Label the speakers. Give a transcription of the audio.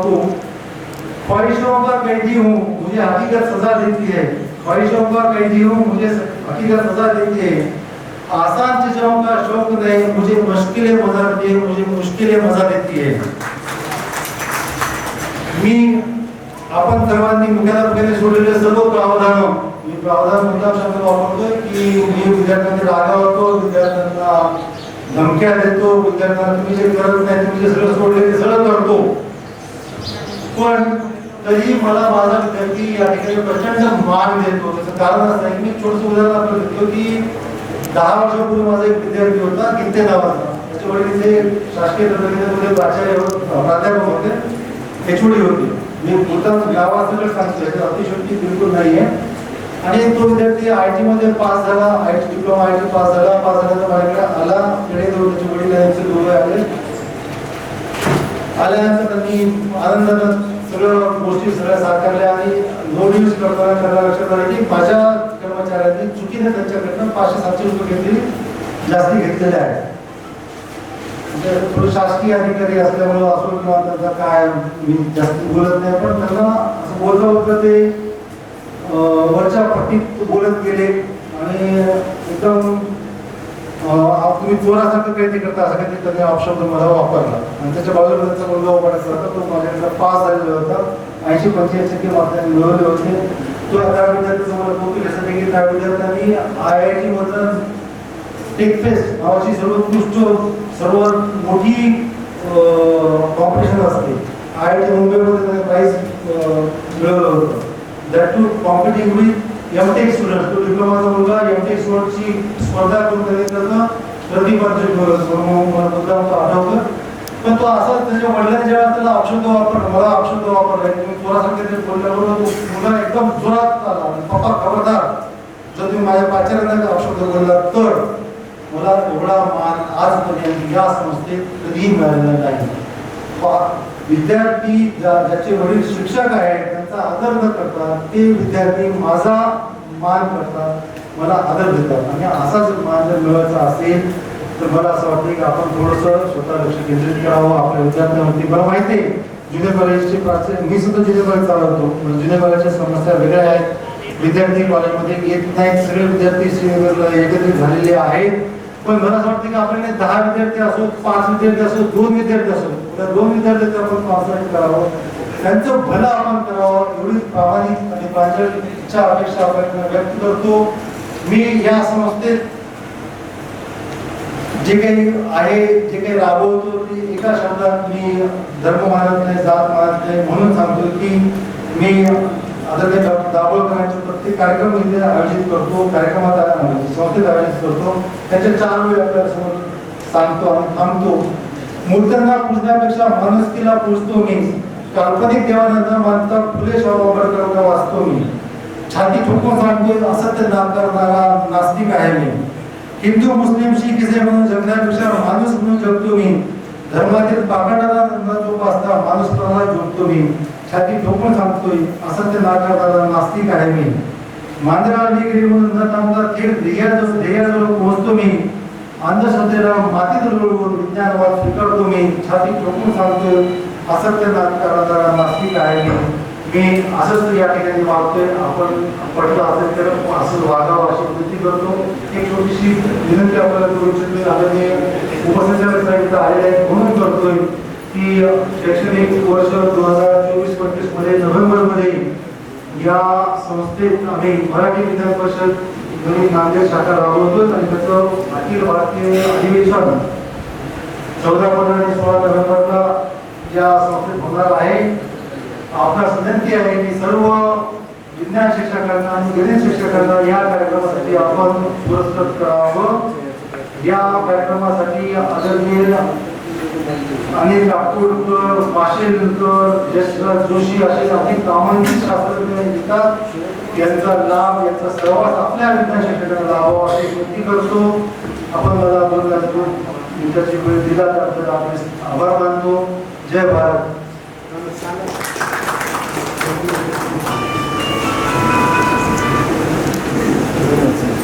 Speaker 1: हूँ, ख्वाहिशों का कैदी हूँ, मुझे हकीकत सजा देती है। ख्वाहिशों का कैदी हूँ, मुझे हकीकत सजा देती है। आसान चीजों का शौक नहीं, मुझे मुश्किलें मजा देती है, मुझे मुश्किलें मजा देती है। मी आपण सर्वांनी मुख्याध्यापकांनी सोडलेले सर्व प्रावधान, मी प्रावधान मुद्दाम शब्द वापरतोय की मी विद्यार्थ्यांनी रागावतो, विद्यार्थ्यांना धमक्या देतो, विद्यार्थ्यांना तुम्ही जे करत नाही तुम्ही जे सगळं सोडले ते सगळं करतो, पण तरी मला माझा विद्यार्थी या ठिकाणी प्रचंड मान देतो। त्याचं कारण असं आहे की मी छोटंसं उदाहरण आपल्याला देतो की 10 वर्षापूर्वी माझा एक विद्यार्थी होता गित्ते नावाचा, त्याच्या वडील इथे शासकीय तंत्रज्ञानामध्ये प्राध्यापक होते, एचओडी होते। मी मुद्दाम गावासकट सांगतोय, अतिशयोक्ती बिलकुल नाहीये। आणि तो विद्यार्थी आयटी मध्ये पास झाला, आयटी डिप्लोमा आयटी पास झाला, तर माझ्याकडे आला, खेडे त्याचे वडील यांचे दोघे आल्यानंतर त्यांनी आनंदानं सगळं गोष्टी सगळ्या साकारल्या आणि लोड यूज करताना लक्षात आलं की माझ्या कर्मचाऱ्यांनी चुकीने त्यांच्याकडनं 500-700 रुपये घेतली, जास्ती घेतलेले आहे। म्हणजे थोडं शासकीय अधिकारी असल्यामुळे असो किंवा त्यांचा काय, मी जास्त बोलत नाही, पण त्यांना असं बोलता बोलता ते वरच्या पट्टीत बोलत गेले आणि एकदम तुम्ही चोरासारखं काहीतरी करता असं काहीतरी त्यांनी ऑप्शन मला वापरला। आणि त्याच्या बाजूला त्यांचा मुलगा उभारायचा होता, तो माझ्याकडे पास झालेला होता, 80-85% मार्क मिळवले होते। तो त्या विद्यार्थ्याचं मला कौतुक यासाठी की त्या विद्यार्थ्यांनी IIT मधून टेकफेस्ट नावाची सर्वोत्कृष्ट सर्वात मोठी कॉम्पिटिशन असते, IIT मुंबईमध्ये त्याने प्राइज मिळवलं होतं, that too competing with MTech student. तो डिप्लोमाचा मुलगा एमटेक स्टुडंटची स्पर्धा करून त्याने त्याचं प्रतिपादन केलं, मला मुद्दाम तो आठवतं। पण तो असा त्याच्या वडिलांनी जेव्हा त्याला अपशब्द वापरला, मला अपशब्द वापरला, तुम्ही थोडासा बोलल्याबरोबर तो मुलगा एकदम जोरात आला, पप्पा खबरदार जर तुम्ही माझ्या पाचार्यांना अपशब्द बोलला तर मला एवढा मान आजपर्यंत या संस्थेत कधीही मिळालेला नाही। विद्यार्थी ज्याचे वडील शिक्षक आहेत त्यांचा आदर न करतात, ते विद्यार्थी माझा मान करतात, मला आदर देतात। आणि असाच मान जर मिळवायचा असेल तर मला असं वाटतं की आपण थोडंसं स्वतः लक्ष केंद्रित करावं आपल्या विद्यार्थ्यांवरती। मला माहिती आहे ज्युनियर कॉलेजची प्राचार्य, मी सुद्धा ज्युनियर कॉलेज चालवतो, ज्युनियर कॉलेजच्या समस्या वेगळ्या आहेत, विद्यार्थी कॉलेजमध्ये येत नाहीत, सगळे विद्यार्थी एकत्रित झालेले आहेत। पण मला असं वाटतं की आपल्याला 10 विद्यार्थी असो, 5 विद्यार्थी असो, 2 विद्यार्थी असो, त्या 2 विद्यार्थ्यांचं आपण प्रोत्साहित करावं, त्यांचं भलं आपण करावं, एवढी प्रामाणिक आणि प्रांजळ इच्छा अपेक्षा आपण व्यक्त करतो। मी या संस्थेत जे काही आहे, जे काही राबवतो ते एका शब्दात मी धर्म मानत नाही, जात मानत नाही, म्हणून सांगतो की मी आदरणीय डॉक्टर दाभोळकरांचे प्रत्येक कार्यक्रम इथे आयोजित करतो, कार्यक्रमात संस्थेत आयोजित करतो, त्याचे 4 वेळ आपल्यासमोर सांगतो आणि थांबतो। मूर्त्यांना पूजण्यापेक्षा माणुसकीला पूजतो मी, काल्पनिक देवांना मानता फुले शाहू आंबेडकरांना वाचतो मी, छाती ठोकून सांगतो असत्य नाकारणारा नास्तिक आहे मी, हिंदू मुस्लिम शीख इसाई म्हणून जगण्यापेक्षा माणूस म्हणून जगतो मी, धर्मातील पाखंडाला न जोपासता माणूसपणाला जोडतो मी, छाती ठोकून सांगतोय असत्य नाकारणारा नास्तिक आहे मी, मांजरा डिग्री म्हणून न थांबता थेट ध्येयाजवळ पोहोचतो मी, अंधश्रद्धेला मातीत लोळवून विज्ञानवाद स्वीकारतो मी, छाती ठोकून सांगतोय असत्य नाकारणारा नास्तिक आहे मी। मी असंच या ठिकाणी वागतोय, आपण पटलं असेल तर असं वागावं अशी विनंती करतो। एक छोटीशी विनंती आपल्याला करू इच्छितो, आदरणीय उपसंचालक साहेब आलेले आहेत म्हणून करतोय की शैक्षणिक वर्ष 2024-25 मध्ये नोव्हेंबरमध्ये या संस्थेत आम्ही मराठी विज्ञान परिषद गणित नांदेड शाखा राबवतो आणि त्याचं अखिल भारतीय अधिवेशन 14, 15 आणि 16 नोव्हेंबरला या संस्थेत होणार आहे। आपणास विनंती आहे की सर्व विज्ञान शिक्षकांना आणि गणित शिक्षकांना या कार्यक्रमासाठी आपण पुरस्कृत करावं। या कार्यक्रमासाठी आदरणीय अनिल काकोडकर, माशेलकर, यशराज जोशी असे अनेक नामांकित शास्त्रज्ञ येतात, यांचा लाभ यांचा सहवास आपल्या विज्ञान शिक्षकांना लाभावा अशी विनंती करतो। आपण मला 2 मिनिटाची वेळ दिला त्याबद्दल आपले आभार मानतो। जय भारत।